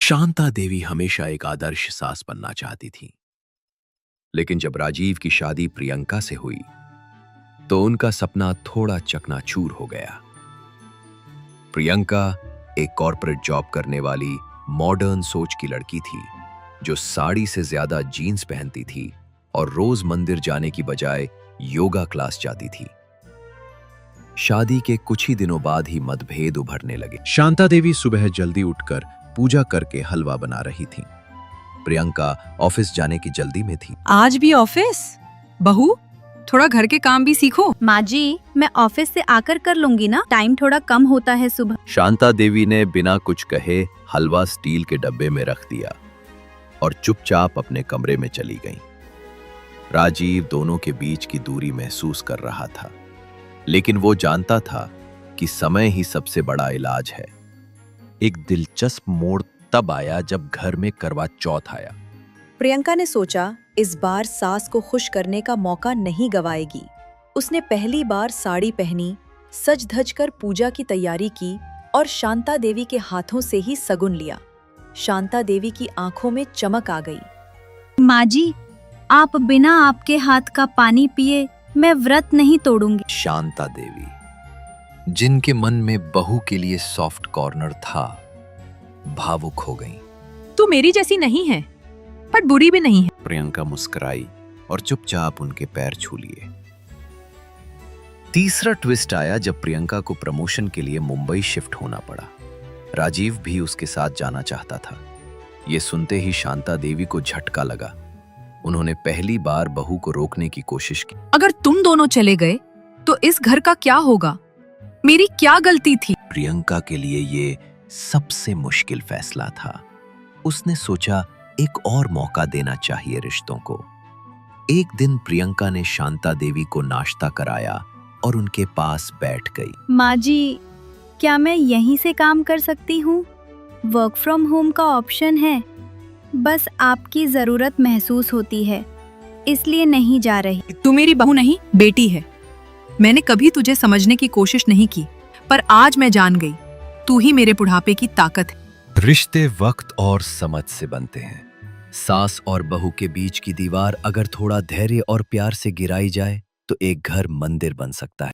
शांता देवी हमेशा एक आदर्श सास बनना चाहती थी, लेकिन जब राजीव की शादी प्रियंका से हुई तो उनका सपना थोड़ा चकनाचूर हो गया। प्रियंका एक कॉर्पोरेट जॉब करने वाली मॉडर्न सोच की लड़की थी, जो साड़ी से ज्यादा जीन्स पहनती थी और रोज मंदिर जाने की बजाय योगा क्लास जाती थी। शादी के कुछ ही दिनों बाद ही मतभेद उभरने लगे। शांता देवी सुबह जल्दी उठकर पूजा करके हलवा बना रही थी। प्रियंका ऑफिस जाने की जल्दी में थी। आज भी ऑफिस? बहू, थोड़ा घर के काम भी सीखो। माँ जी, मैं ऑफिस से आकर कर लूंगी ना, टाइम थोड़ा कम होता है सुबह। शांता देवी ने बिना कुछ कहे हलवा स्टील के डब्बे में रख दिया और चुपचाप अपने कमरे में चली गई। राजीव दोनों के बीच की दूरी महसूस कर रहा था, लेकिन वो जानता था कि समय ही सबसे बड़ा इलाज है। एक दिलचस्प मोड़ तब आया जब घर में करवा चौथ आया। प्रियंका ने सोचा इस बार सास को खुश करने का मौका नहीं गवाएगी। उसने पहली बार साड़ी पहनी, सज धज कर पूजा की तैयारी की और शांता देवी के हाथों से ही सगुन लिया। शांता देवी की आंखों में चमक आ गई। माँ जी, आप बिना आपके हाथ का पानी पिए मैं व्रत नहीं तोड़ूंगी। शांता देवी, जिनके मन में बहू के लिए सॉफ्ट कॉर्नर था, भावुक हो गई। तू मेरी जैसी नहीं है, पर बुरी भी नहीं है। प्रियंका मुस्कुराई और चुपचाप उनके पैर छू लिए। तीसरा ट्विस्ट आया जब प्रियंका को प्रमोशन के लिए मुंबई शिफ्ट होना पड़ा। राजीव भी उसके साथ जाना चाहता था। यह सुनते ही शांता देवी को झटका लगा। उन्होंने पहली बार बहू को रोकने की कोशिश की। अगर तुम दोनों चले गए तो इस घर का क्या होगा? मेरी क्या गलती थी? प्रियंका के लिए ये सबसे मुश्किल फैसला था। उसने सोचा एक और मौका देना चाहिए रिश्तों को। एक दिन प्रियंका ने शांता देवी को नाश्ता कराया और उनके पास बैठ गई। माँ जी, क्या मैं यहीं से काम कर सकती हूँ? वर्क फ्रॉम होम का ऑप्शन है, बस आपकी जरूरत महसूस होती है, इसलिए नहीं जा रही। तू मेरी बहू नहीं, बेटी है। मैंने कभी तुझे समझने की कोशिश नहीं की, पर आज मैं जान गई, तू ही मेरे बुढ़ापे की ताकत है। रिश्ते वक्त और समझ से बनते हैं। सास और बहू के बीच की दीवार अगर थोड़ा धैर्य और प्यार से गिराई जाए तो एक घर मंदिर बन सकता है।